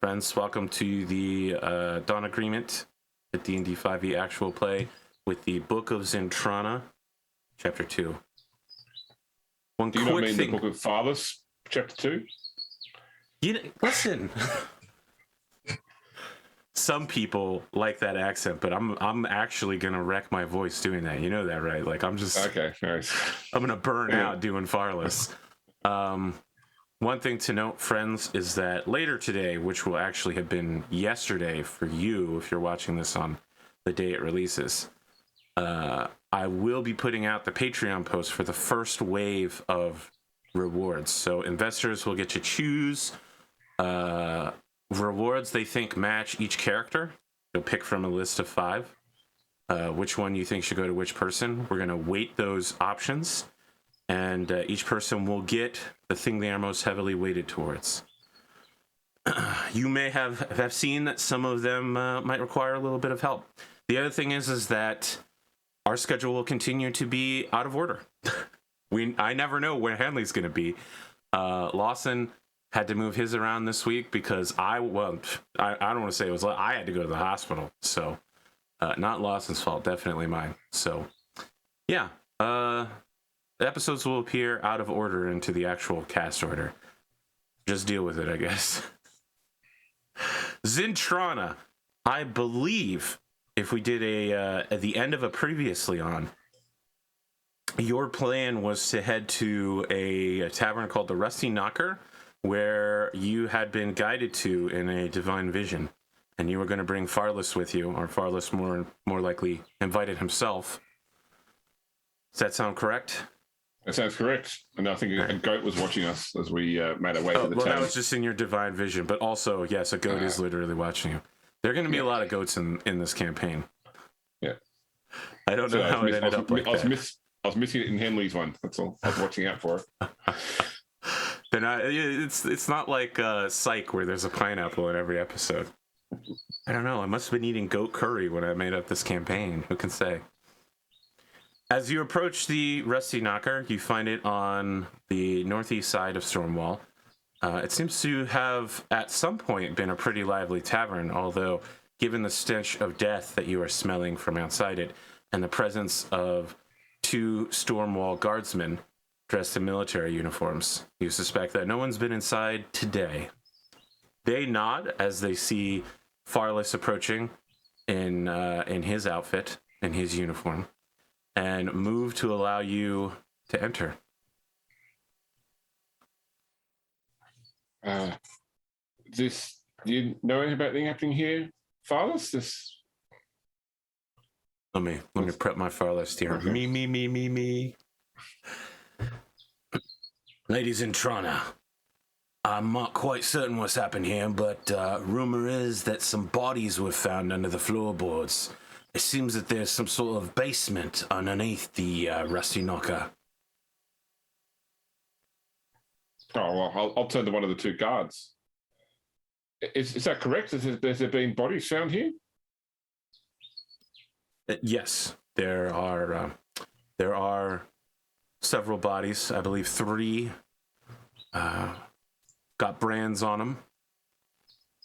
Friends, welcome to the Dawn Agreement, the D&D5E actual play with the Book of Zintrana, Chapter 2. Do you not mean the Book of Fathers, Chapter 2? Listen, some people like that accent, but I'm actually gonna wreck my voice doing that. You know that, right? Like I'm just okay. Nice. I'm gonna burn out doing Farless. One thing to note, friends, is that later today, which will actually have been yesterday for you if you're watching this on the day it releases, I will be putting out the Patreon post for the first wave of rewards. So investors will get to choose rewards they think match each character. You'll pick from a list of 5. Which one you think should go to which person. We're going to weight those options, and each person will get the thing they are most heavily weighted towards. You may have seen that some of them might require a little bit of help. The other thing is that our schedule will continue to be out of order. I never know where Hanley's going to be. Lawson had to move his around this week because I don't want to say it was, I had to go to the hospital. So not Lawson's fault, definitely mine. So yeah, the episodes will appear out of order into the actual cast order. Just deal with it, I guess. Zintrana, I believe if we did at the end of a previously on, your plan was to head to a tavern called the Rusty Knocker, where you had been guided to in a divine vision, and you were going to bring Farless with you, or Farless more likely invited himself. Does that sound correct? That sounds correct. And I think a goat was watching us as we made our way to the well, town. that was just in your divine vision, but also, yes, a goat is literally watching you. There are going to be a lot of goats in this campaign. Yeah. I don't know how it ended up like that. I was missing it in Henley's one. That's all. I was watching out for it. It's not like Psych where there's a pineapple in every episode. I don't know. I must have been eating goat curry when I made up this campaign. Who can say? As you approach the Rusty Knocker, you find it on the northeast side of Stormwall. It seems to have, at some point, been a pretty lively tavern, although, given the stench of death that you are smelling from outside it, and the presence of 2 Stormwall guardsmen dressed in military uniforms, you suspect that no one's been inside today. They nod as they see Farless approaching in his outfit, in his uniform, and move to allow you to enter. Do you know anything about anything happening here, Farless? Let me prep my Farless here. Okay. Me. Ladies in Trana, I'm not quite certain what's happened here, but rumor is that some bodies were found under the floorboards. It seems that there's some sort of basement underneath the Rusty Knocker. Oh, well, I'll turn to one of the 2 guards. Is that correct? Has there been bodies found here? Yes, there are several bodies. I believe 3 got brands on them.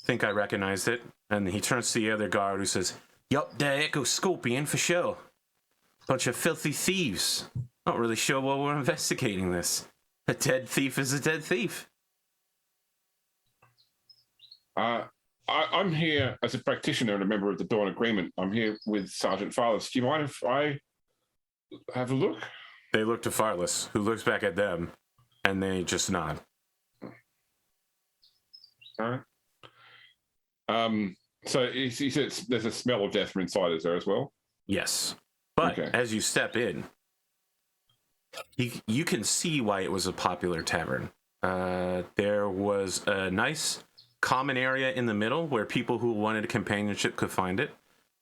Think I recognized it. And he turns to the other guard who says, "Yup, there, Echo Scorpion for sure. Bunch of filthy thieves. Not really sure why we're investigating this. A dead thief is a dead thief." I'm here as a practitioner and a member of the Dawn Agreement. I'm here with Sergeant Farless. Do you mind if I have a look? They look to Farless, who looks back at them, and they just nod. All right. So he says there's a smell of death from inside, is there as well? Yes. But as you step in, you can see why it was a popular tavern. There was a nice common area in the middle where people who wanted companionship could find it.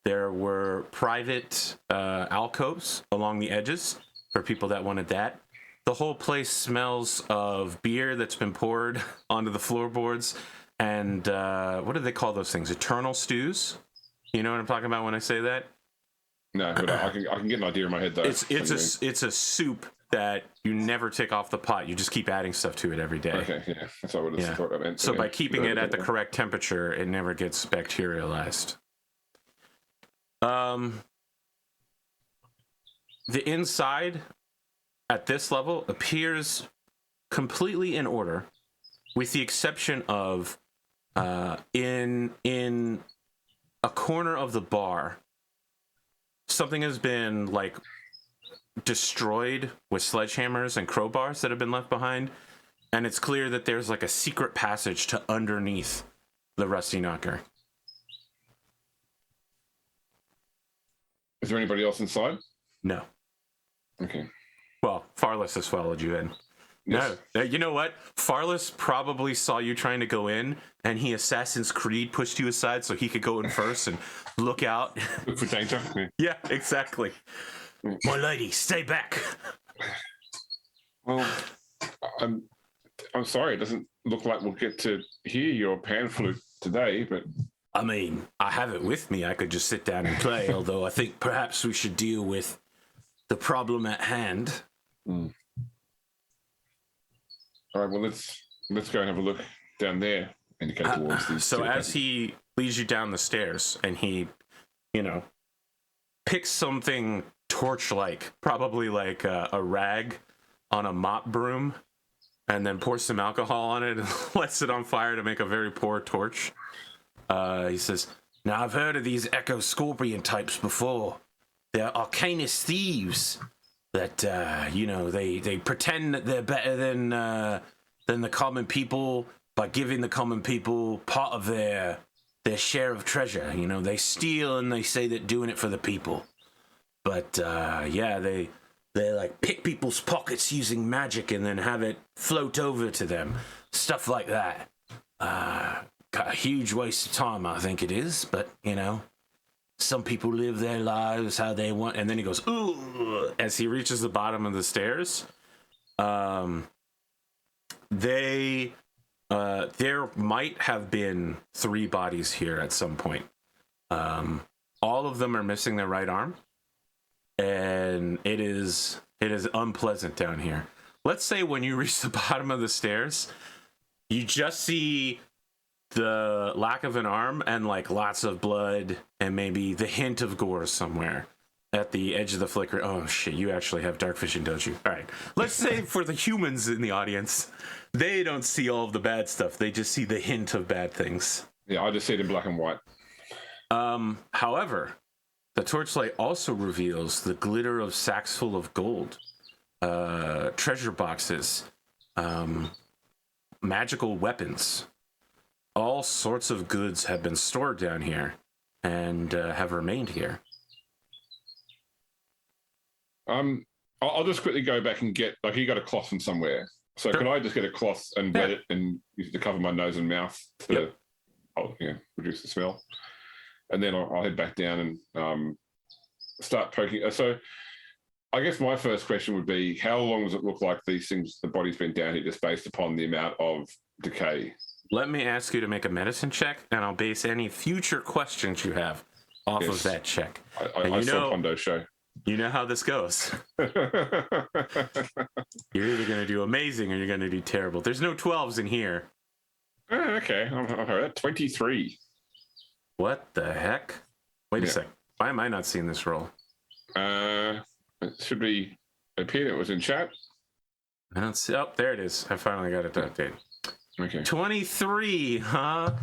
There were private alcoves along the edges for people that wanted that. The whole place smells of beer that's been poured onto the floorboards. And what do they call those things? Eternal stews? You know what I'm talking about when I say that? No, but I can get an idea in my head though. It's a soup that you never take off the pot. You just keep adding stuff to it every day. Okay, yeah, that's what I would have thought I meant. So yeah. by keeping it at the correct temperature, it never gets bacterialized. The inside at this level appears completely in order, with the exception of in a corner of the bar, something has been like destroyed with sledgehammers and crowbars that have been left behind, and it's clear that there's like a secret passage to underneath the rusty knocker. Is there anybody else inside? No. Okay. Well, Farless has followed you in. Yes. No, you know what? Farless probably saw you trying to go in, and he Assassin's Creed pushed you aside so he could go in first and look out. Look for danger. Yeah. Yeah, exactly. My lady, stay back. Well, I'm sorry. It doesn't look like we'll get to hear your pan flute today, but I mean, I have it with me. I could just sit down and play, although I think perhaps we should deal with the problem at hand. All right, well, let's go and have a look down there, indicate towards the. So as he leads you down the stairs, and he, picks something torch-like, probably like a rag on a mop broom, and then pours some alcohol on it and lets it on fire to make a very poor torch. He says, "Now I've heard of these Echo Scorpion types before. They're Arcanist thieves that, they pretend that they're better than the common people by giving the common people part of their share of treasure. They steal and they say that doing it for the people. But, they like pick people's pockets using magic and then have it float over to them. Stuff like that. A huge waste of time, I think it is, but, some people live their lives how they want." And then he goes, "Ooh," as he reaches the bottom of the stairs. There might have been 3 bodies here at some point. All of them are missing their right arm, and it is unpleasant down here. Let's say when you reach the bottom of the stairs, you just see the lack of an arm and like lots of blood and maybe the hint of gore somewhere at the edge of the flicker. Oh shit, you actually have dark vision, don't you? All right. Let's say for the humans in the audience, they don't see all of the bad stuff. They just see the hint of bad things. Yeah, I just see it in black and white. However, the torchlight also reveals the glitter of sacks full of gold, treasure boxes, magical weapons. All sorts of goods have been stored down here and have remained here. I'll just quickly go back and get, like, you got a cloth from somewhere. So Sure. could I just get a cloth and wet it and use it to cover my nose and mouth to reduce the smell? And then I'll head back down and start poking. So I guess my first question would be, how long does it look like these things, the body's been down here, just based upon the amount of decay? Let me ask you to make a medicine check, and I'll base any future questions you have off of that check. I saw Pondo's show. You know how this goes. You're either going to do amazing or you're going to do terrible. There's no 12s in here. Okay, I've heard that. 23. What the heck? Wait a sec. Why am I not seeing this roll? It should be, it appeared it was in chat. I don't see. Oh, there it is. I finally got it to update. Okay. 23, huh?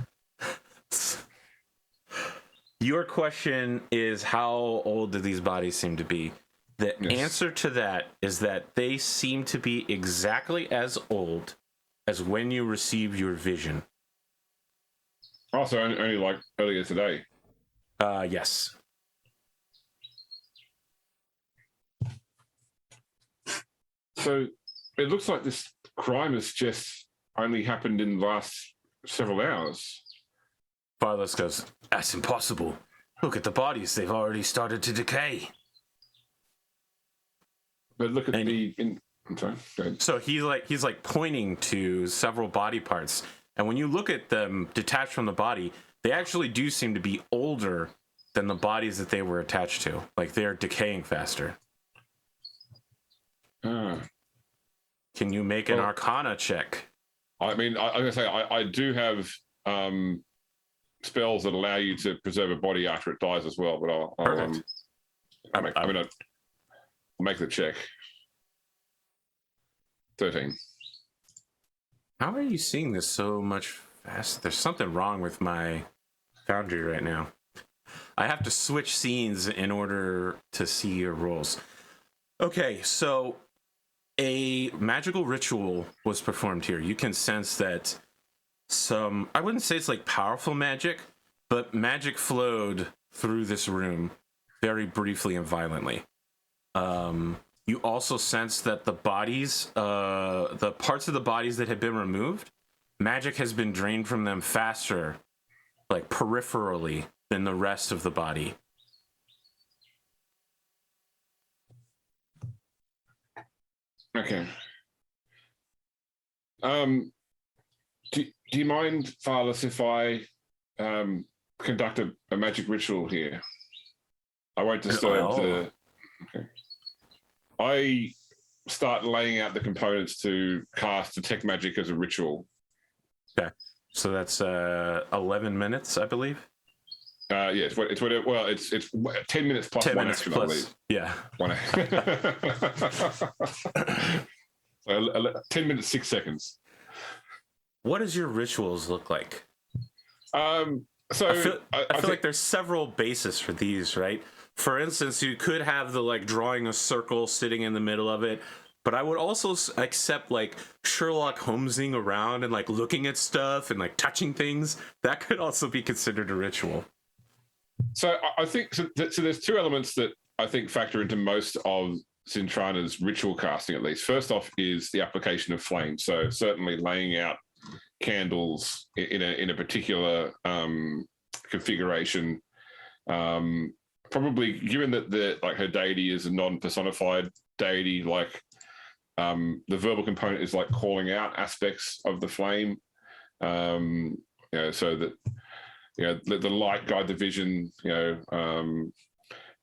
Your question is, how old do these bodies seem to be? The answer to that is that they seem to be exactly as old as when you received your vision. Oh, so only like earlier today. Yes. So it looks like this crime has just only happened in the last several hours. Farless goes, "That's impossible. Look at the bodies. They've already started to decay." But look at I'm sorry, go ahead. So he's like pointing to several body parts. And when you look at them detached from the body, they actually do seem to be older than the bodies that they were attached to. Like, they're decaying faster. Ah. Can you make an Arcana check? I mean, I'm gonna say I do have spells that allow you to preserve a body after it dies as well. But I'll make the check. 13. How are you seeing this so much fast? There's something wrong with my Foundry right now. I have to switch scenes in order to see your rolls. Okay, so a magical ritual was performed here. You can sense that I wouldn't say it's like powerful magic, but magic flowed through this room very briefly and violently. You also sense that the bodies, the parts of the bodies that had been removed, magic has been drained from them faster, like peripherally, than the rest of the body. Okay. Do you mind, Farless, if I conduct a magic ritual here? I won't disturb the... Okay. I start laying out the components to cast Detect Magic as a ritual. Okay. So that's 11 minutes, I believe? Yes, it's 10 minutes plus 10 one minutes action, plus, I believe. Yeah. One so 10 minutes, 6 seconds. What does your rituals look like? So I feel like there's several bases for these, right? For instance, you could have the like drawing a circle sitting in the middle of it, but I would also accept like Sherlock Holmesing around and like looking at stuff and like touching things. That could also be considered a ritual. So I think so there's two elements that I think factor into most of Zintrana's ritual casting, at least. First off is the application of flame. So certainly laying out candles in a particular configuration. Probably given that her deity is a non-personified deity, like the verbal component is like calling out aspects of the flame, so that the light guide the vision, and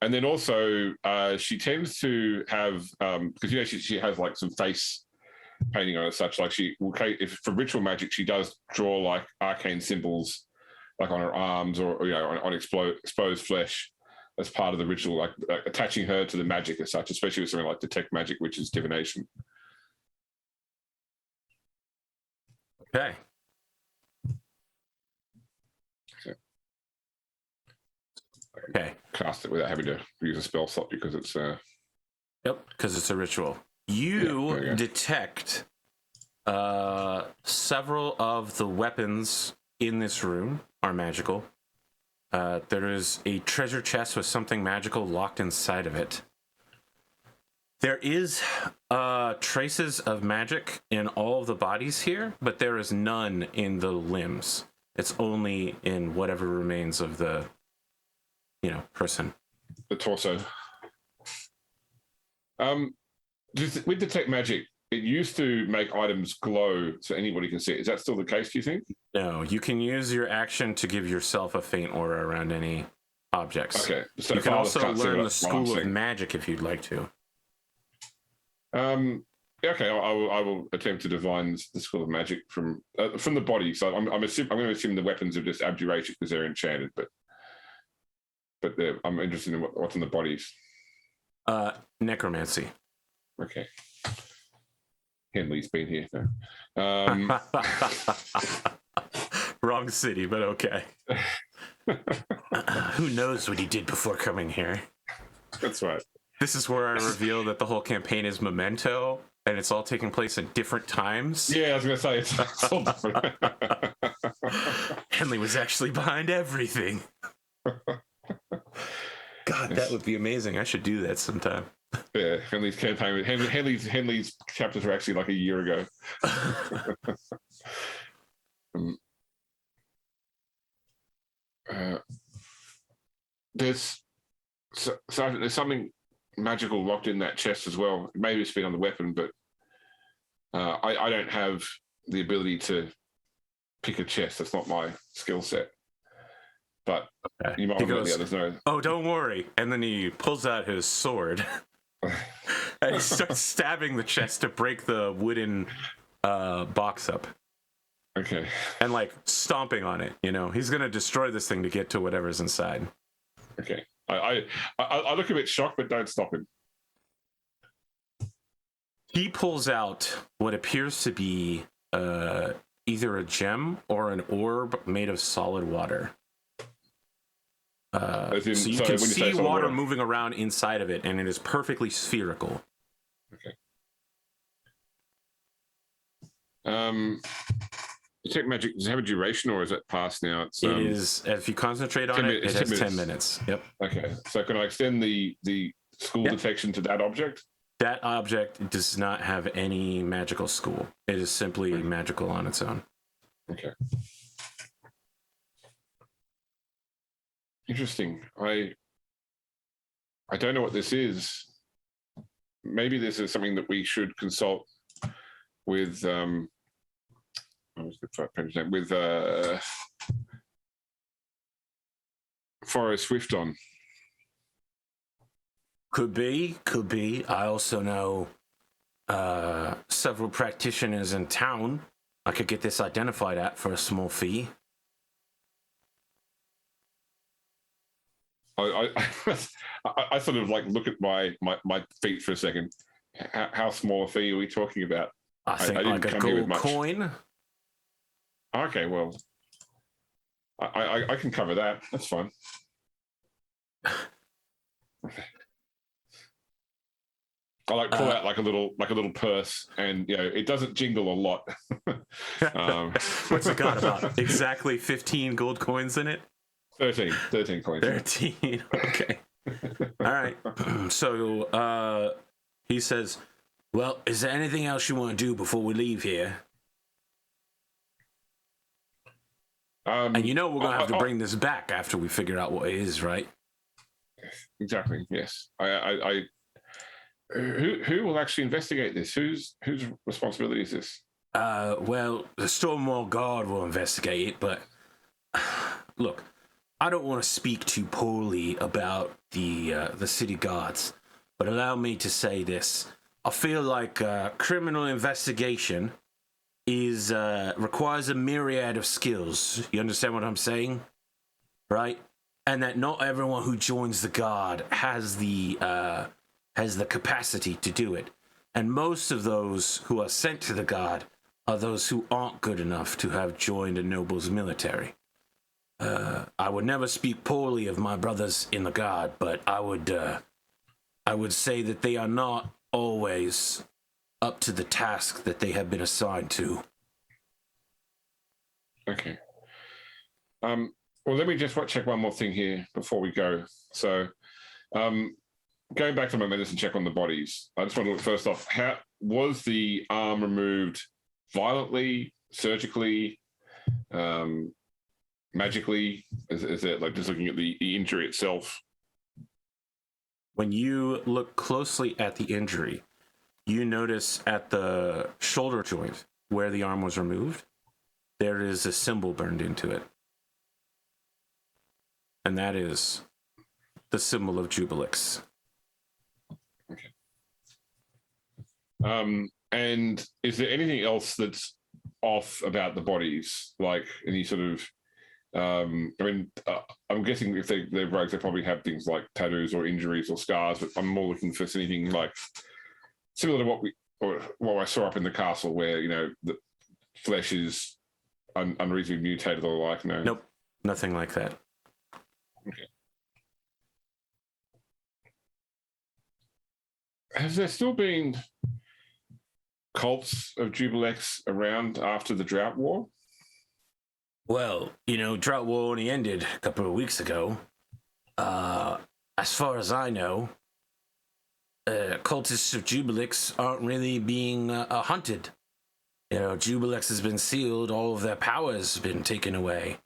then also she tends to have because she has like some face painting on it, such like if for ritual magic she does draw like arcane symbols like on her arms or on exposed flesh as part of the ritual, like attaching her to the magic as such, especially with something like Detect Magic, which is divination. Okay. Okay. Cast it without having to use a spell slot because it's Yep, because it's a ritual. You detect several of the weapons in this room are magical. There is a treasure chest with something magical locked inside of it. There is traces of magic in all of the bodies here, but there is none in the limbs. It's only in whatever remains of the, person. The torso. With Detect Magic, it used to make items glow so anybody can see it. Is that still the case, do you think? No, you can use your action to give yourself a faint aura around any objects. Okay. So you can also learn the School of Magic if you'd like to. Okay, I will attempt to divine the School of Magic from the body. So I'm going to assume the weapons are just abjuration because they're enchanted, but I'm interested in what's in the bodies. Necromancy. Okay. Henley's been here. No. Wrong city, but okay. Who knows what he did before coming here? That's right. This is where I reveal that the whole campaign is Memento, and it's all taking place at different times. Yeah, I was going to say it's all different. Henley was actually behind everything. God, that would be amazing. I should do that sometime. Yeah, Henley's campaign. Henley's chapters were actually like a year ago. There's something magical locked in that chest as well. Maybe it's been on the weapon, but I don't have the ability to pick a chest. That's not my skill set. But you might let the others know. Oh, don't worry. And then he pulls out his sword. And he starts stabbing the chest to break the wooden box up. Okay. And like stomping on it, you know. He's gonna destroy this thing to get to whatever's inside. Okay. I look a bit shocked, but don't stop him. He pulls out what appears to be either a gem or an orb made of solid water. So you can see water moving around inside of it, and it is perfectly spherical. Okay. Detect magic, does it have a duration, or is it past now? It is, if you concentrate on it, it has 10 minutes. Yep. Okay. So can I extend the school detection to that object? That object does not have any magical school. It is simply magical on its own. Okay. Interesting. I don't know what this is. Maybe this is something that we should consult with with Forest Swift on. Could be. I also know several practitioners in town I could get this identified at for a small fee. I sort of like look at my feet for a second. How small a fee are we talking about? I think like a gold coin. Okay, well, I can cover that. That's fine. I like pull out like a little purse, and you know it doesn't jingle a lot. What's it got, about exactly 15 gold coins in it? 13 coins. 13. Okay. All right. So he says, "Well, is there anything else you want to do before we leave here?" And you know we're gonna have to bring this back after we figure out what it is, right? Exactly. Yes. Who will actually investigate this? Whose responsibility is this? Well, the Stormwall Guard will investigate it, but look, I don't want to speak too poorly about the city guards, but allow me to say this: I feel like criminal investigation is requires a myriad of skills. You understand what I'm saying, right? And that not everyone who joins the guard has the capacity to do it. And most of those who are sent to the guard are those who aren't good enough to have joined a noble's military. I would never speak poorly of my brothers in the guard, but I would say that they are not always up to the task that they have been assigned to. Okay. Well, let me just check one more thing here before we go. So, going back to my medicine check on the bodies, I just want to look first off, how was the arm removed? Violently, surgically, magically? Is it like just looking at the injury itself? When you look closely at the injury, you notice at the shoulder joint where the arm was removed, there is a symbol burned into it. And that is the symbol of Jubilix. Okay. And is there anything else that's off about the bodies? Like any sort of, I'm guessing if they're rogues, they probably have things like tattoos or injuries or scars, but I'm more looking for anything like similar to what I saw up in the castle, where you know the flesh is unreasonably mutated or like. No, nope, nothing like that. Okay. Has there still been cults of Jubilex around after the Drought War? Well, you know, Drought War only ended a couple of weeks ago. As far as I know, cultists of Jubilex aren't really being hunted. You know, Jubilex has been sealed, all of their power has been taken away.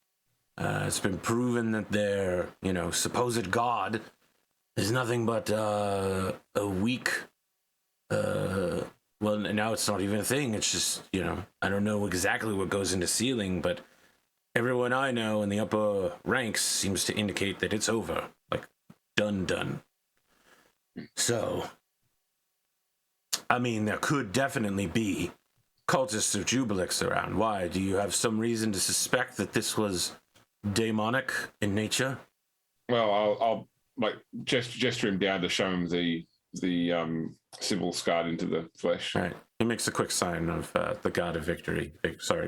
It's been proven that their, you know, supposed god is nothing but a weak, well, now it's not even a thing. It's just, you know, I don't know exactly what goes into sealing, but everyone I know in the upper ranks seems to indicate that it's over. Like, done. So, I mean, there could definitely be cultists of Jubilix around. Why? Do you have some reason to suspect that this was demonic in nature? Well, I'll like gesture him down to show him the symbol scarred into the flesh. All right. He makes a quick sign of the god of victory.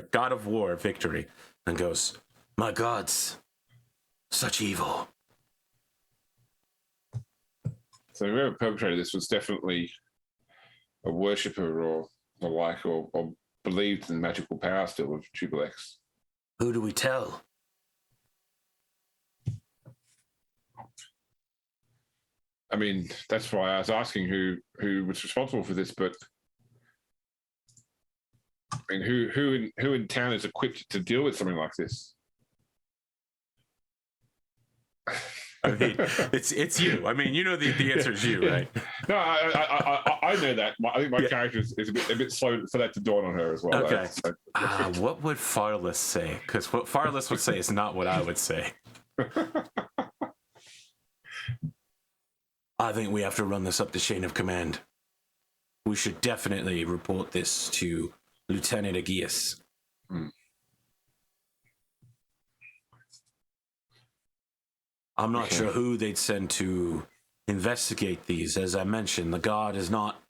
God of war, victory, and goes, "My gods, such evil." So whoever perpetrated this was definitely a worshipper or the like, or believed in the magical power still of Jubilex. Who do we tell? I mean, that's why I was asking who was responsible for this, but I mean, who in town is equipped to deal with something like this? I mean, it's you. I mean, you know the answer is you, right? No, I know that. I think my character is a bit slow for that to dawn on her as well. Okay. What would Farless say? Because what Farless would say is not what I would say. I think we have to run this up the chain of command. We should definitely report this to Lieutenant Acas. I'm not sure who they'd send to investigate these. As I mentioned, the guard is not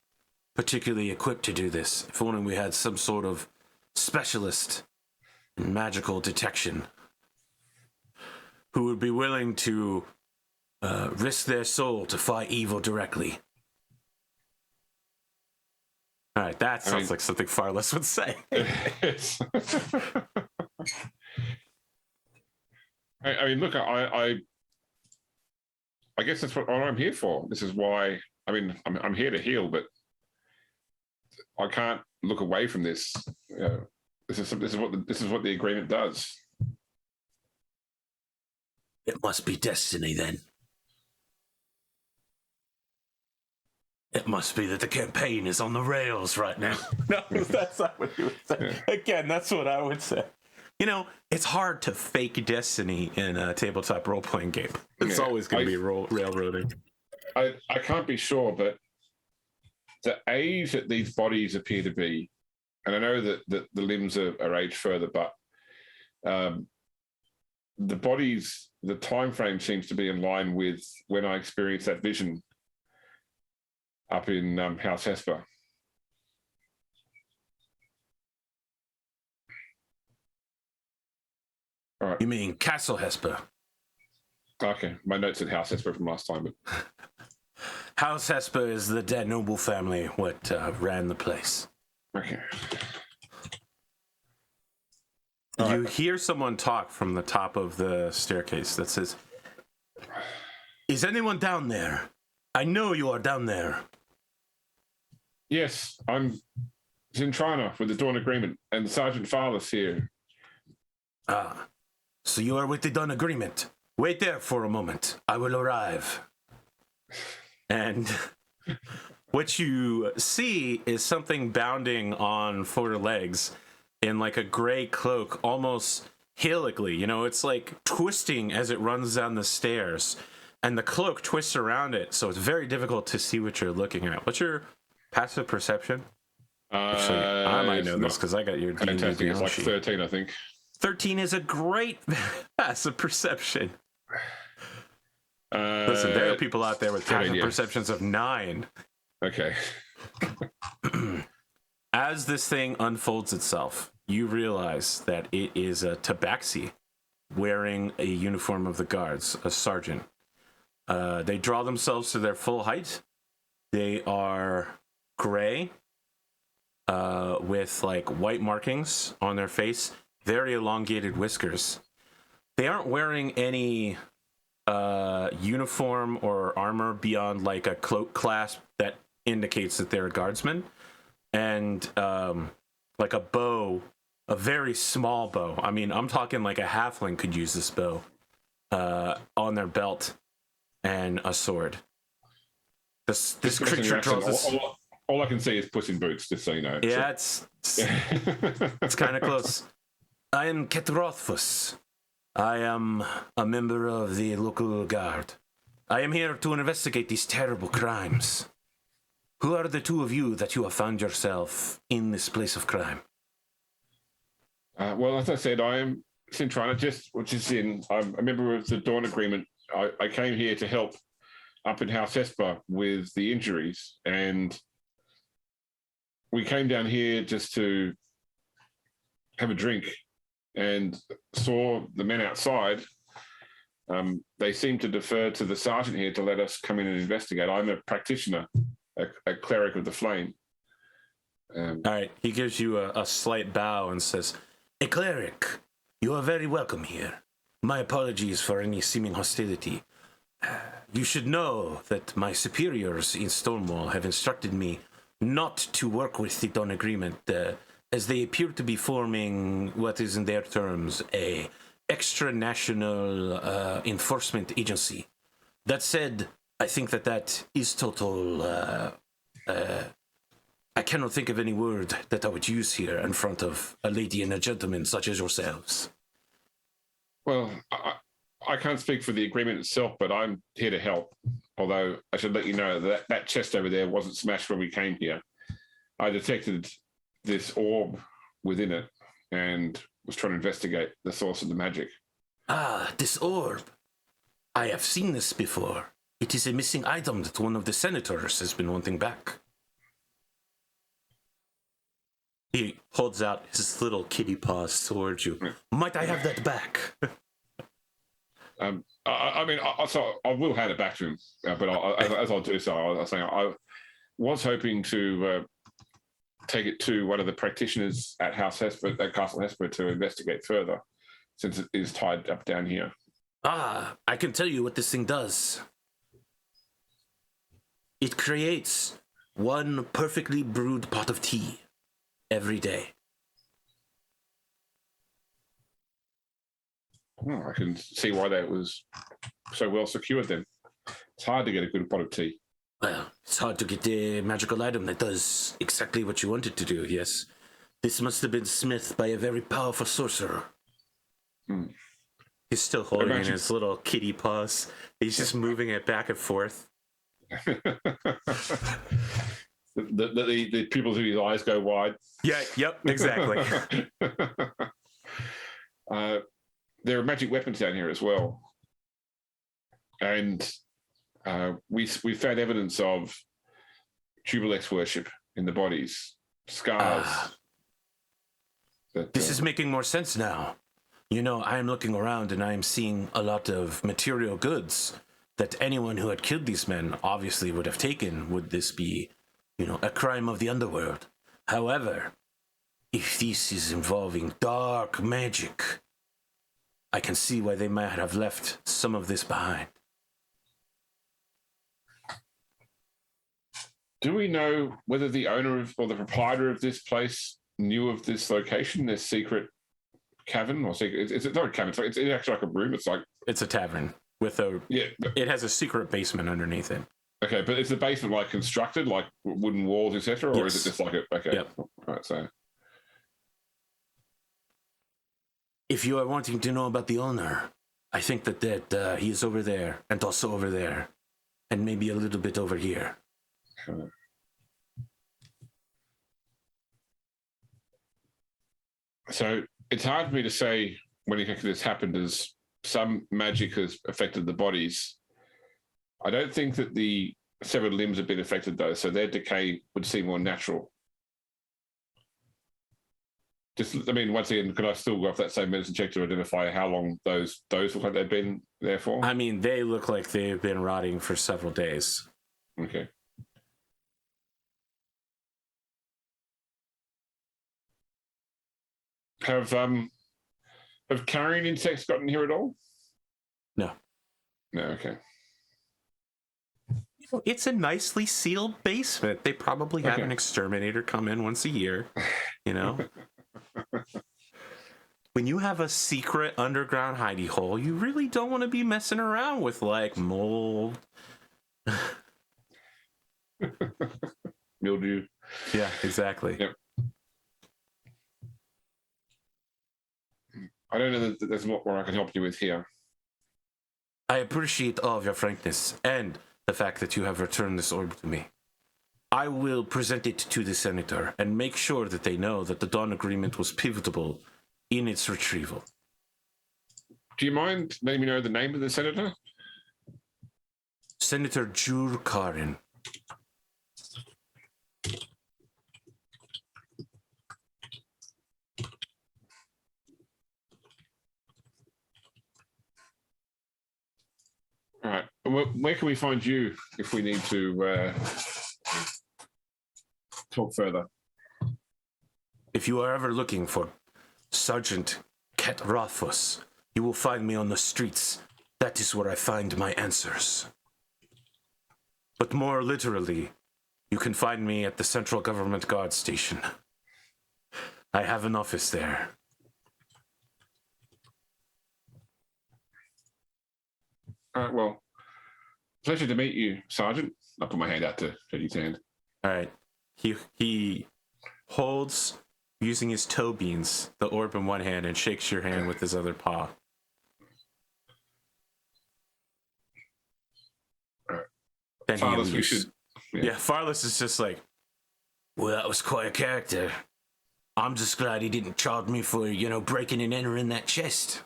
particularly equipped to do this. If only we had some sort of specialist in magical detection who would be willing to risk their soul to fight evil directly. All right, that sounds like something Farless would say. I mean, look, I guess that's what I'm here for. This is why. I mean, I'm here to heal, but I can't look away from this. This is what the agreement does. It must be destiny, then. It must be that the campaign is on the rails right now. No, that's not what you would say. Yeah. Again, that's what I would say. You know, it's hard to fake destiny in a tabletop role-playing game. It's always going to be railroading. I can't be sure, but the age that these bodies appear to be, and I know that the limbs are aged further, but the bodies, the time frame seems to be in line with when I experienced that vision up in House Hesper. All right. You mean Castle Hesper? Okay, my notes at House Hesper from last time. But House Hesper is the dead noble family what ran the place. Okay. You hear someone talk from the top of the staircase that says, "Is anyone down there? I know you are down there." Yes, I'm Zintrana with the Dawn Agreement, and Sergeant Farless here. Ah, so you are with the Dawn Agreement. Wait there for a moment. I will arrive. And what you see is something bounding on four legs in like a gray cloak, almost helically. You know, it's like twisting as it runs down the stairs. And the cloak twists around it, so it's very difficult to see what you're looking at. What's your passive perception? Actually, I might know this because I got your D&D. It's like 13, I think. 13 is a great passive perception. Listen, there are people out there with passive perceptions of 9. Okay. As this thing unfolds itself, you realize that it is a tabaxi wearing a uniform of the guards, a sergeant. They draw themselves to their full height. They are gray with like white markings on their face, very elongated whiskers. They aren't wearing any uniform or armor beyond like a cloak clasp that indicates that they're a guardsman, and like a bow, a very small bow. I mean, I'm talking like a halfling could use this bow on their belt, and a sword. This creature draws this. All I can see is Puss in Boots, just so you know. Yeah, it's kind of close. I am Ketrothfus. I am a member of the local guard. I am here to investigate these terrible crimes. Who are the two of you that you have found yourself in this place of crime? Well, as I said, I am Zintrana, which is I'm a member of the Dawn Agreement. I came here to help up in House Esper with the injuries, and we came down here just to have a drink and saw the men outside. They seem to defer to the sergeant here to let us come in and investigate. I'm a practitioner, a cleric of the flame. All right, he gives you a slight bow and says, "A cleric, you are very welcome here. My apologies for any seeming hostility. You should know that my superiors in Stonewall have instructed me not to work with the Dawn Agreement, as they appear to be forming what is in their terms a extra-national enforcement agency. That said, I think that is total... I cannot think of any word that I would use here in front of a lady and a gentleman such as yourselves." Well, I can't speak for the agreement itself, but I'm here to help. Although I should let you know that chest over there wasn't smashed when we came here. I detected this orb within it and was trying to investigate the source of the magic. Ah, this orb. I have seen this before. It is a missing item that one of the senators has been wanting back. He holds out his little kitty paws towards you. Might I have that back? I will hand it back to him, but as I'll do so, I was saying I was hoping to take it to one of the practitioners at Castle Hesper to investigate further, since it is tied up down here. Ah, I can tell you what this thing does. It creates one perfectly brewed pot of tea every day. I can see why that was so well secured then. It's hard to get a good pot of tea. Well, it's hard to get a magical item that does exactly what you want it to do, yes. This must have been smithed by a very powerful sorcerer. He's still holding in his little kitty paws. He's just moving it back and forth. The pupils of his eyes go wide. Yeah, yep, exactly. There are magic weapons down here as well. And we found evidence of Tubalex worship in the bodies, scars. This is making more sense now. You know, I am looking around and I am seeing a lot of material goods that anyone who had killed these men obviously would have taken. Would this be, a crime of the underworld? However, if this is involving dark magic, I can see why they might have left some of this behind. Do we know whether the owner or the proprietor of this place knew of this location, this secret cavern? Or secret? It's not a cavern. It's actually like a room. It's a tavern with it has a secret basement underneath it. Okay, but is the basement like constructed, like wooden walls, etc., or yes. Is it just like okay? Yep. All right, so. If you are wanting to know about the owner, I think that he is over there, and also over there, and maybe a little bit over here. So it's hard for me to say when exactly this happened, as some magic has affected the bodies. I don't think that the severed limbs have been affected, though, so their decay would seem more natural. Once again, could I still go off that same medicine check to identify how long those look like they've been there for? They look like they've been rotting for several days. Okay. Have carrion insects gotten here at all? No. No, okay. It's a nicely sealed basement. They probably have an exterminator come in once a year, When you have a secret underground hidey hole, you really don't want to be messing around with, mold. Mildew. Yeah, exactly. Yep. I don't know that there's more I can help you with here. I appreciate all of your frankness and the fact that you have returned this orb to me. I will present it to the senator and make sure that they know that the Dawn Agreement was pivotal in its retrieval. Do you mind letting me know the name of the senator? Senator Jur Karin. All right. Where can we find you if we need to talk further? If you are ever looking for Sergeant Ket Rothfuss, you will find me on the streets. That is where I find my answers. But more literally, you can find me at the Central Government Guard Station. I have an office there. All right, well, pleasure to meet you, Sergeant. I'll put my hand out to Eddie's hand. All right. He holds, using his toe beans, the orb in one hand and shakes your hand with his other paw. All right. Then Farless, we should... Yeah, Farless is just like, well, that was quite a character. I'm just glad he didn't charge me for, breaking and entering that chest.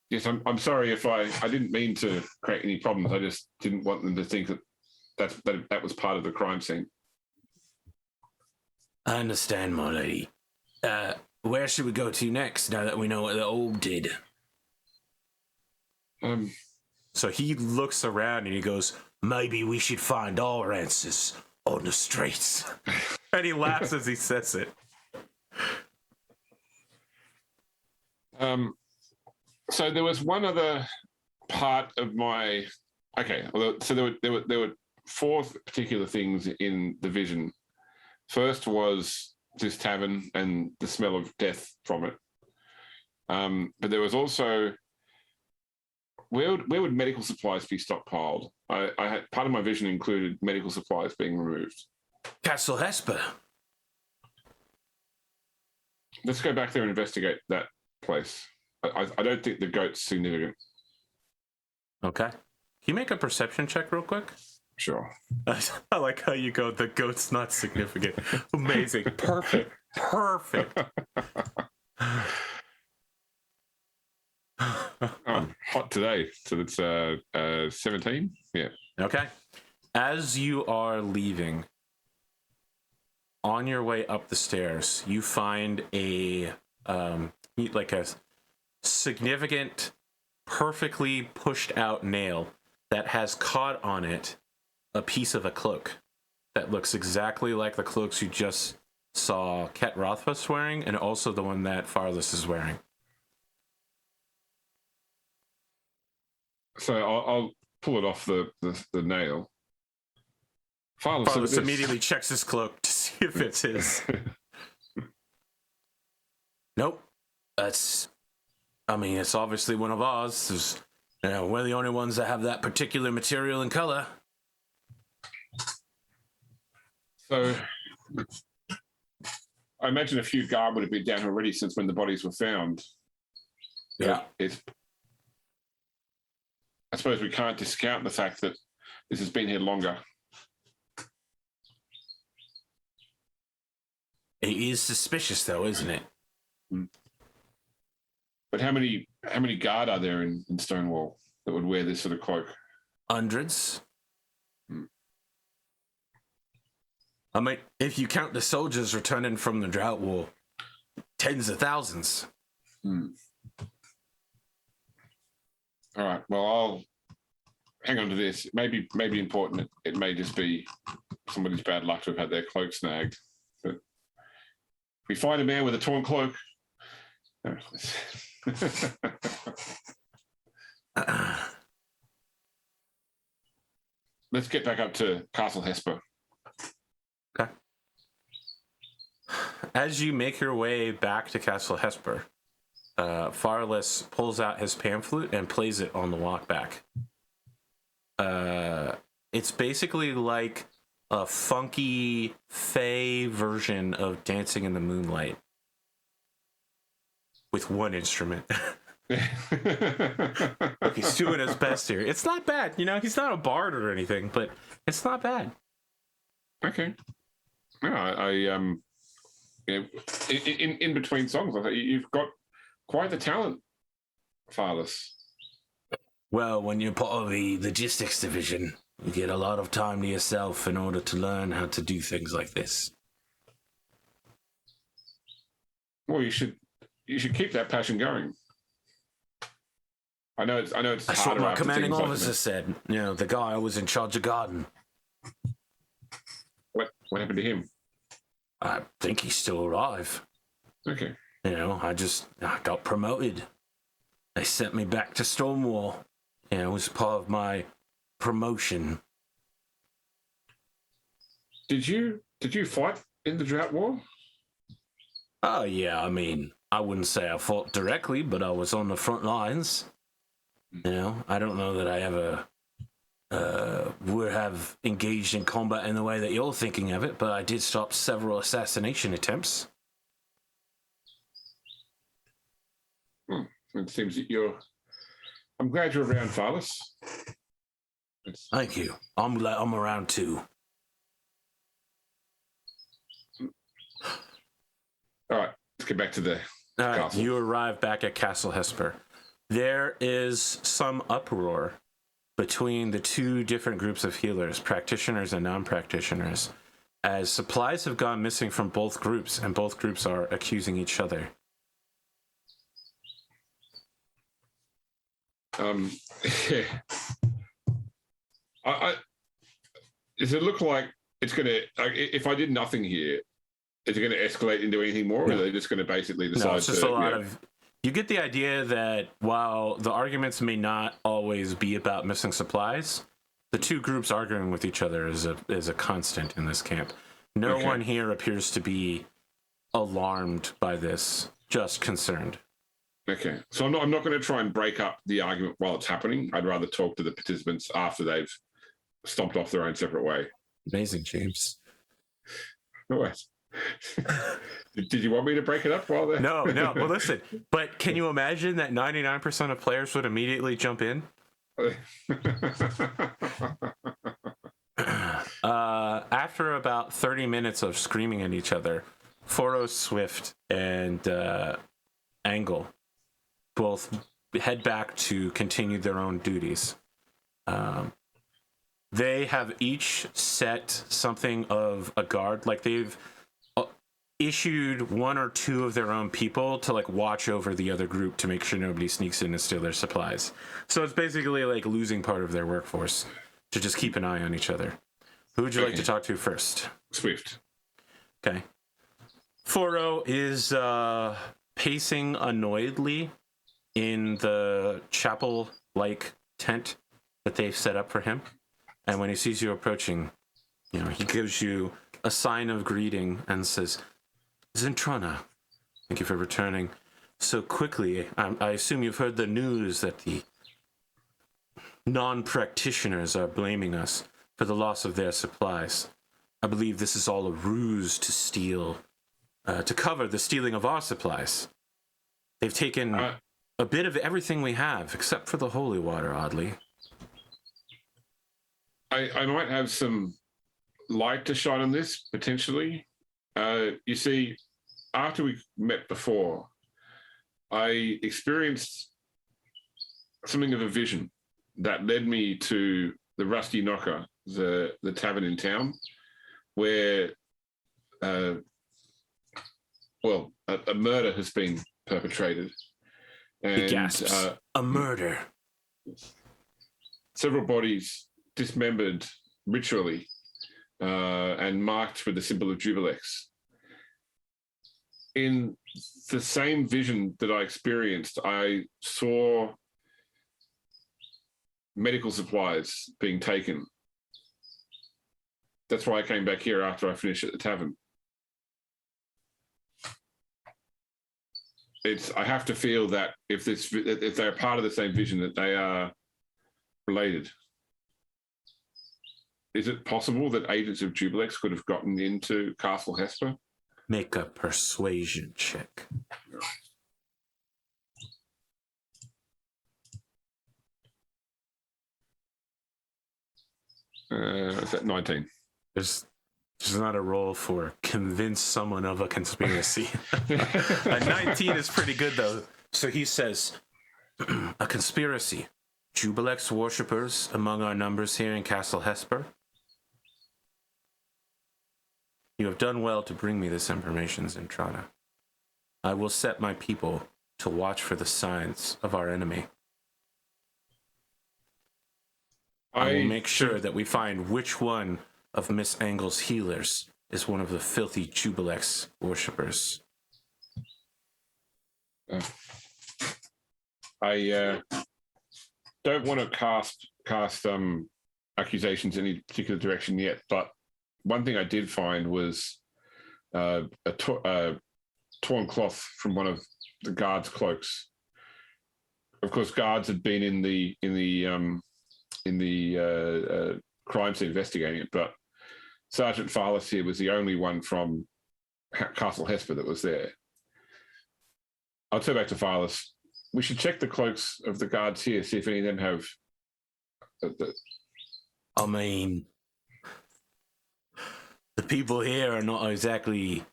Yes, I'm sorry if I didn't mean to create any problems. I just didn't want them to think that was part of the crime scene. I understand, my lady. Where should we go to next, now that we know what the orb did? So he looks around and he goes, maybe we should find our answers on the streets. And he laughs as he says it. So there was one other part of my... Okay, so there were four particular things in the vision. First was this tavern and the smell of death from it. But there was also... Where would medical supplies be stockpiled? I had, part of my vision included medical supplies being removed. Castle Hesper. Let's go back there and investigate that place. I don't think the goat's significant. Okay. Can you make a perception check real quick? Sure. I like how you go, the goat's not significant. Amazing. Perfect. Hot today. So it's 17? Yeah. Okay. As you are leaving, on your way up the stairs, you find a significant, perfectly pushed out nail that has caught on it a piece of a cloak that looks exactly like the cloaks you just saw Ket Rothfuss wearing, and also the one that Farless is wearing. So I'll pull it off the nail. Farless immediately checks his cloak to see if it's his. Nope. It's obviously one of ours. We're the only ones that have that particular material and color. So I imagine a few guard would have been down already since when the bodies were found. Yeah. I suppose we can't discount the fact that this has been here longer. It is suspicious, though, isn't it? But how many guard are there in Stonewall that would wear this sort of cloak? Hundreds. I mean, if you count the soldiers returning from the drought war, tens of thousands. All right. Well, I'll hang on to this. It may be important. It may just be somebody's bad luck to have had their cloak snagged. But if we find a man with a torn cloak... Let's get back up to Castle Hesper. Okay. As you make your way back to Castle Hesper, Farless pulls out his pan flute and plays it on the walk back. It's basically like a funky fey version of Dancing in the Moonlight with one instrument. He's doing his best here. It's not bad, he's not a bard or anything, but it's not bad. Okay. No, in between songs, I thought you've got quite the talent, Fatherless. Well, when you're part of the logistics division, you get a lot of time to yourself in order to learn how to do things like this. Well, you should keep that passion going. I know it's That's harder what my after commanding things officer said. You know, the guy who was in charge of garden. What happened to him? I think he's still alive. Okay. You know, I got promoted. They sent me back to Stonewall. You know, it was part of my promotion. Did you fight in the Drought War? Oh, yeah, I mean, I wouldn't say I fought directly, but I was on the front lines. You know, I don't know that I ever would have engaged in combat in the way that you're thinking of it, but I did stop several assassination attempts. It seems that I'm glad you're around, Farless. Thank you. I'm around too. All right, let's get back to the castle. You arrive back at Castle Hesper. There is some uproar between the two different groups of healers, practitioners and non-practitioners, as supplies have gone missing from both groups, and both groups are accusing each other. Does it look like it's going to, if I did nothing here, is it going to escalate into anything more, or are they just going to basically decide? No, it's just a lot of. You get the idea that while the arguments may not always be about missing supplies, the two groups arguing with each other is a constant in this camp. No one here appears to be alarmed by this, just concerned. Okay, so I'm not going to try and break up the argument while it's happening. I'd rather talk to the participants after they've stomped off their own separate way. Amazing, James. No way. Did you want me to break it up while they're... No. Well, listen, but can you imagine that 99% of players would immediately jump in? After about 30 minutes of screaming at each other, Foro Swift and Angle both head back to continue their own duties. They have each set something of a guard, like they've issued one or two of their own people to like watch over the other group to make sure nobody sneaks in and steal their supplies. So it's basically like losing part of their workforce to just keep an eye on each other. Who would you like to talk to first? Swift. Okay. Foro is pacing annoyedly in the chapel-like tent that they've set up for him. And when he sees you approaching, you know, he gives you a sign of greeting and says, Zintrana, thank you for returning so quickly. I assume you've heard the news that the non-practitioners are blaming us for the loss of their supplies. I believe this is all a ruse to steal, to cover the stealing of our supplies. They've taken a bit of everything we have, except for the holy water, oddly. I might have some light to shine on this, potentially. You see, after we met before, I experienced something of a vision that led me to the Rusty Knocker, the tavern in town, where, a murder has been perpetrated. And, He gasps, a murder. Several bodies dismembered ritually and marked with the symbol of Jubilex. In the same vision that I experienced, I saw medical supplies being taken. That's why I came back here after I finished at the tavern. I have to feel that if they're part of the same vision, that they are related. Is it possible that agents of Jubilex could have gotten into Castle Hesper? Make a persuasion check. Is that 19? There's This is not a roll for convince someone of a conspiracy. A 19 is pretty good, though. So he says, a conspiracy. Jubilex worshippers among our numbers here in Castle Hesper. You have done well to bring me this information, Zintrana. I will set my people to watch for the signs of our enemy. I will make sure that we find which one of Miss Angle's healers is one of the filthy Jubilex worshippers. I don't want to cast accusations in any particular direction yet, but one thing I did find was a torn cloth from one of the guards' cloaks. Of course, guards had been in the crime scene investigating it, but Sergeant Farless here was the only one from Castle Hesper that was there. I'll turn back to Farless. We should check the cloaks of the guards here, see if any of them have. I mean, the people here are not exactly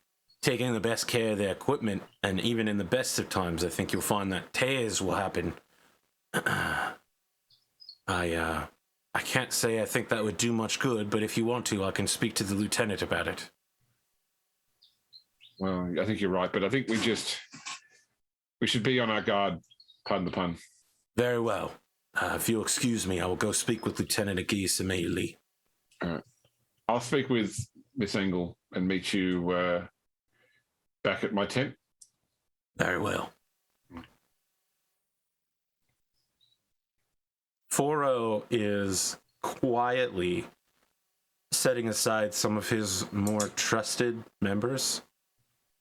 taking the best care of their equipment, and even in the best of times, I think you'll find that tears will happen. I can't say I think that would do much good, but if you want to, I can speak to the lieutenant about it. Well, I think you're right, but I think we should be on our guard, pardon the pun. Very well. If you'll excuse me, I will go speak with Lieutenant Acas immediately. All right. I'll speak with Miss Angle and meet you back at my tent. Very well. 4-0 is quietly setting aside some of his more trusted members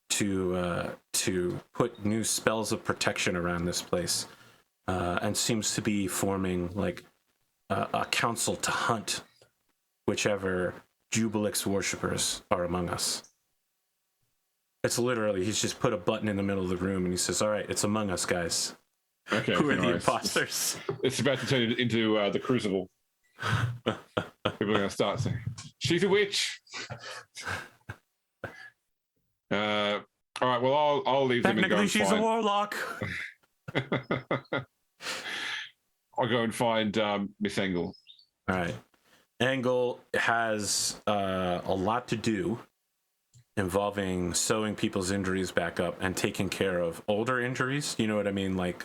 to put new spells of protection around this place, and seems to be forming like a council to hunt whichever Jubilex worshippers are among us. It's literally, he's just put a button in the middle of the room and he says, all right, it's among us, guys. Okay. Who are the imposters? It's about to turn into the Crucible. People are going to start saying, she's a witch. All right, well, I'll leave them and go and she's find... a warlock. I'll go and find Miss Angle. All right. Angle has a lot to do involving sewing people's injuries back up and taking care of older injuries. You know what I mean? Like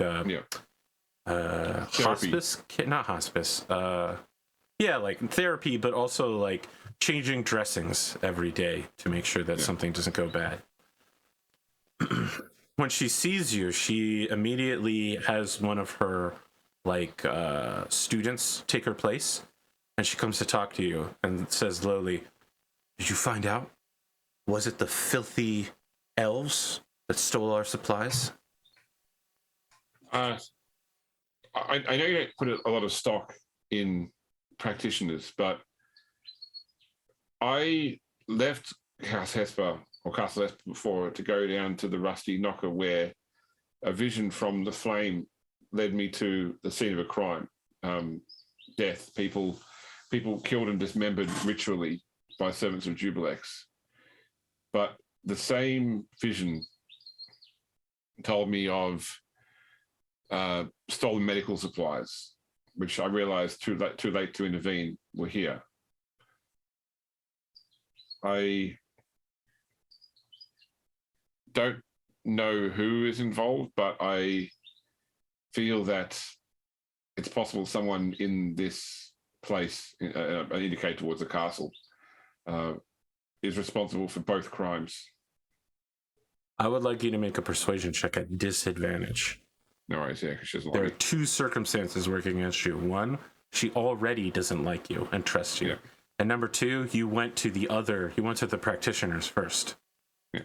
hospice? Not hospice. Like therapy, but also like changing dressings every day to make sure that something doesn't go bad. When she sees you, she immediately has one of her students take her place, and she comes to talk to you and says lowly, "Did you find out? Was it the filthy elves that stole our supplies?" I know you don't put a lot of stock in practitioners, but I left Castle Hesper before to go down to the Rusty Knocker, where a vision from the flame led me to the scene of a crime, death, people killed and dismembered ritually by servants of Jubilex. But the same vision told me of stolen medical supplies, which I realized too late to intervene were here. I don't know who is involved, but I feel that it's possible someone in this place, I indicate towards the castle, is responsible for both crimes. I would like you to make a persuasion check at disadvantage. No worries, yeah, because she's lying. There are two circumstances working against you. One, she already doesn't like you and trusts you. Yeah. And number two, you went to the practitioners first. Yeah.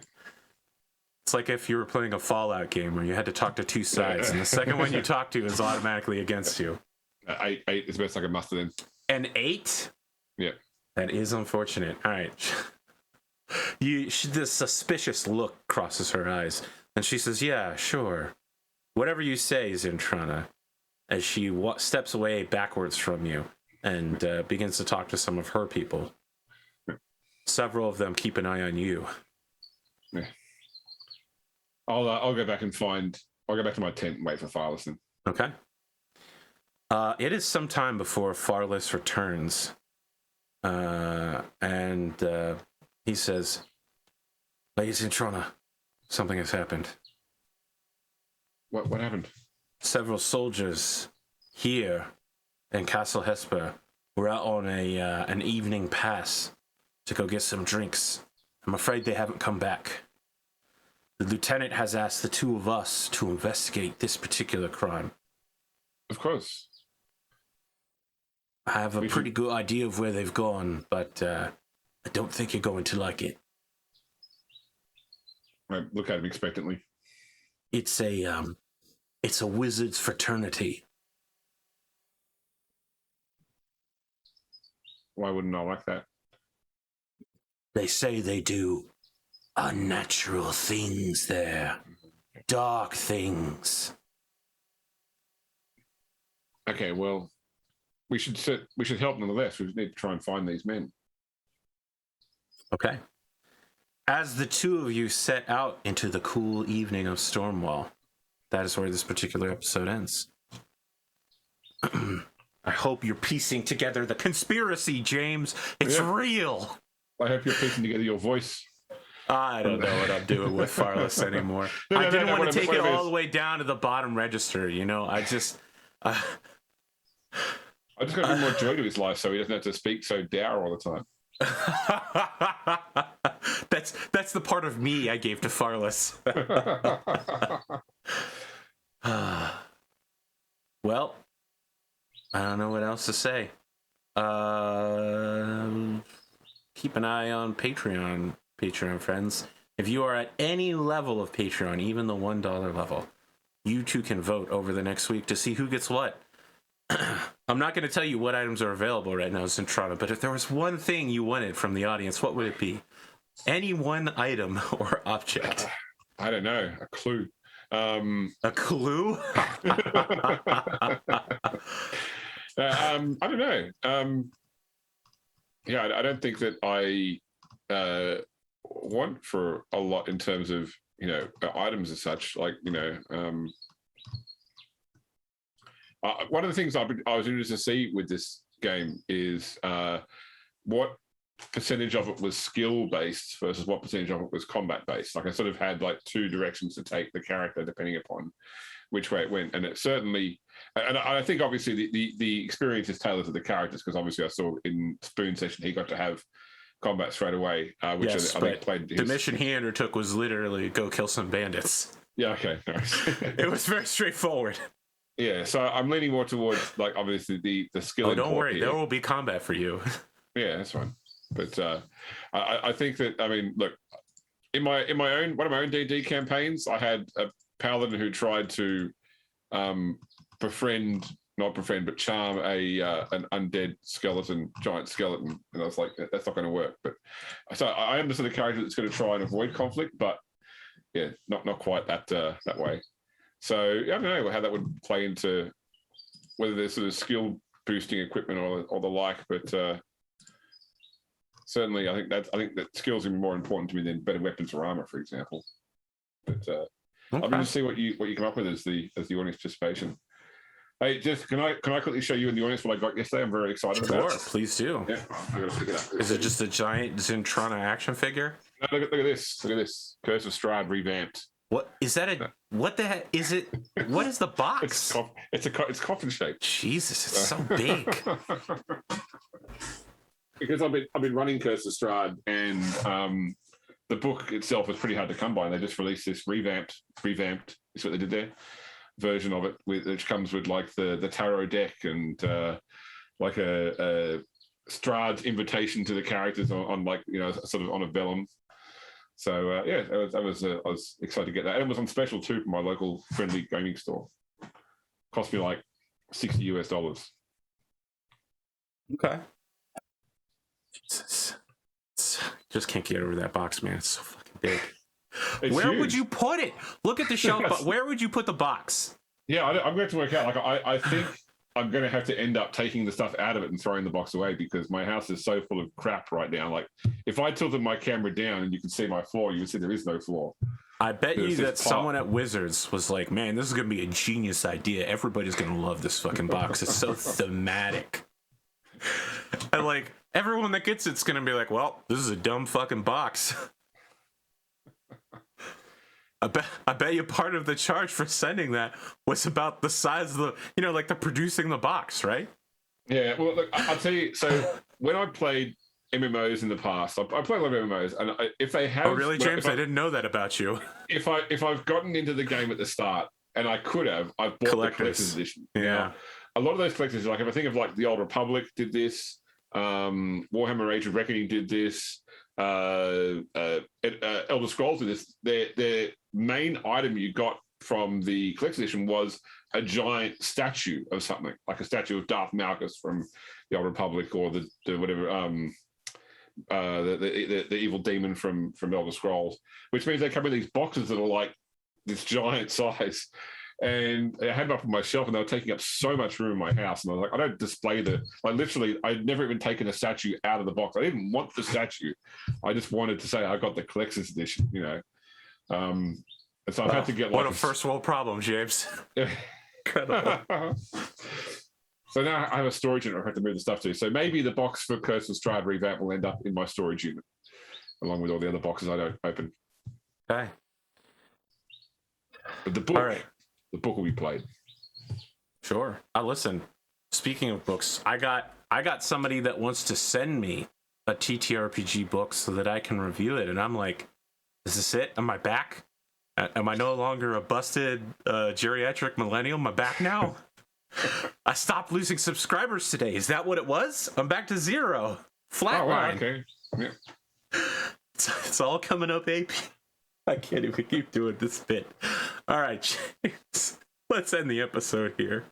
It's like if you were playing a Fallout game where you had to talk to two sides, and the second one you talk to is automatically against you. 8 is the best I can muster then. An 8? Yeah. That is unfortunate. All right. This suspicious look crosses her eyes, and she says, "Yeah, sure. Whatever you say, Zintrana," as she steps away backwards from you and begins to talk to some of her people. several of them keep an eye on you. Yeah. I'll go back and I'll go back to my tent and wait for Farless then. Okay. It is some time before Farless returns. And he says, Lady Zintrana, something has happened. What happened? Several soldiers here in Castle Hesper were out on an evening pass to go get some drinks. I'm afraid they haven't come back. The lieutenant has asked the two of us to investigate this particular crime. Of course. I have a pretty good idea of where they've gone, but I don't think you're going to like it. I look at him expectantly. It's a wizard's fraternity. Why wouldn't I like that? They say they do unnatural things there. Dark things. Okay, well, we should help nonetheless. We need to try and find these men. Okay. As the two of you set out into the cool evening of Stormwall, that is where this particular episode ends. I hope you're piecing together the conspiracy, James. It's real. I hope you're piecing together your voice. I don't know what I'm doing with Farless anymore. I didn't want to take it all the way down to the bottom register, you know? I just got to bring more joy to his life so he doesn't have to speak so dour all the time. That's the part of me I gave to Farless. Well, I don't know what else to say. Keep an eye on Patreon friends. If you are at any level of Patreon, even the $1 level, you too can vote over the next week to see who gets what. I'm not going to tell you what items are available right now, Zintrana, but if there was one thing you wanted from the audience, what would it be? Any one item or object? I don't know. A clue. A clue? I don't know. I don't think that I want for a lot in terms of, items as such. Like, one of the things I was interested to see with this game is what percentage of it was skill based versus what percentage of it was combat based. Like I sort of had like two directions to take the character depending upon which way it went, and it certainly. And I think obviously the experience is tailored to the characters because obviously I saw in Spoon session he got to have combat straight away, which I think played. The mission he undertook was literally go kill some bandits. Yeah. Okay. Nice. It was very straightforward. Yeah, so I'm leaning more towards like obviously the skill. Oh, don't worry, there will be combat for you. Yeah, that's fine. But I think that look, in my own one of my own D&D campaigns, I had a paladin who tried to charm an undead giant skeleton, and I was like, that's not going to work. But so I understand the character that's going to try and avoid conflict, but yeah, not quite that way. So I don't know how that would play into whether there's sort of skill boosting equipment or the like, but certainly I think that skills are more important to me than better weapons or armor, for example. But I'm going to see what you come up with as the audience participation. Hey, Jeff, can I quickly show you in the audience what I got yesterday? I'm very excited about. Sure, please do. Yeah, I'm going to pick it up. Is it just a giant Zintrana action figure? No, look at this. Look at this. Curse of Strahd revamped. What is that? What the heck is it? What is the box? It's coffin shaped. Jesus, it's so big. Because I've been running Curse of Strahd, and the book itself was pretty hard to come by, and they just released this revamped is what they did there, version of it, which comes with like the tarot deck and like a Strahd's invitation to the characters on like sort of on a vellum. So I was excited to get that, and it was on special too from my local friendly gaming store. Cost me like $60. Okay. Jesus, just can't get over that box, man. It's so fucking big. Where would you put it? Look at the shelf, but where would you put the box? Yeah, I'm going to work out. Like I think I'm going to have to end up taking the stuff out of it and throwing the box away because my house is so full of crap right now. Like, if I tilted my camera down and you could see my floor, you would see there is no floor. I bet you that someone at Wizards was like, man, this is going to be a genius idea. Everybody's going to love this fucking box. It's so thematic. And like, everyone that gets it's going to be like, well, this is a dumb fucking box. I bet you part of the charge for sending that was about the size of the, you know, like the producing the box, right? Yeah, well, look, I'll tell you. So when I played MMOs in the past, I played a lot of MMOs, and if they have, oh really, James? I didn't know that about you. If I've gotten into the game at the start, and I could have, I've bought the collector's edition. Yeah, now, a lot of those collectors, like if I think of like the Old Republic, did this. Warhammer Age of Reckoning did this. Elder Scrolls did this. Their main item you got from the collector's edition was a giant statue of something, like a statue of Darth Malchus from the Old Republic, or the whatever, the evil demon from Elder Scrolls, which means they come in these boxes that are like this giant size. And I had them up on my shelf, and they were taking up so much room in my house. And I was like, I don't display literally, I'd never even taken a statue out of the box. I didn't want the statue. I just wanted to say I got the collector's edition, you know. And so I've had to get like... What a first world problem, James. Incredible. So now I have a storage unit I have to move the stuff to. So maybe the box for Curse of Strahd revamp will end up in my storage unit, along with all the other boxes I don't open. Okay. But the book... All right. The book will be played. Sure. Listen, speaking of books, I got somebody that wants to send me a TTRPG book so that I can review it. And I'm like, is this it? Am I back? Am I no longer a busted geriatric millennial? Am I back now? I stopped losing subscribers today. Is that what it was? I'm back to 0. Flatline. Oh, wow, okay. Yeah. It's all coming up, AP. I can't even keep doing this bit. All right, James, let's end the episode here.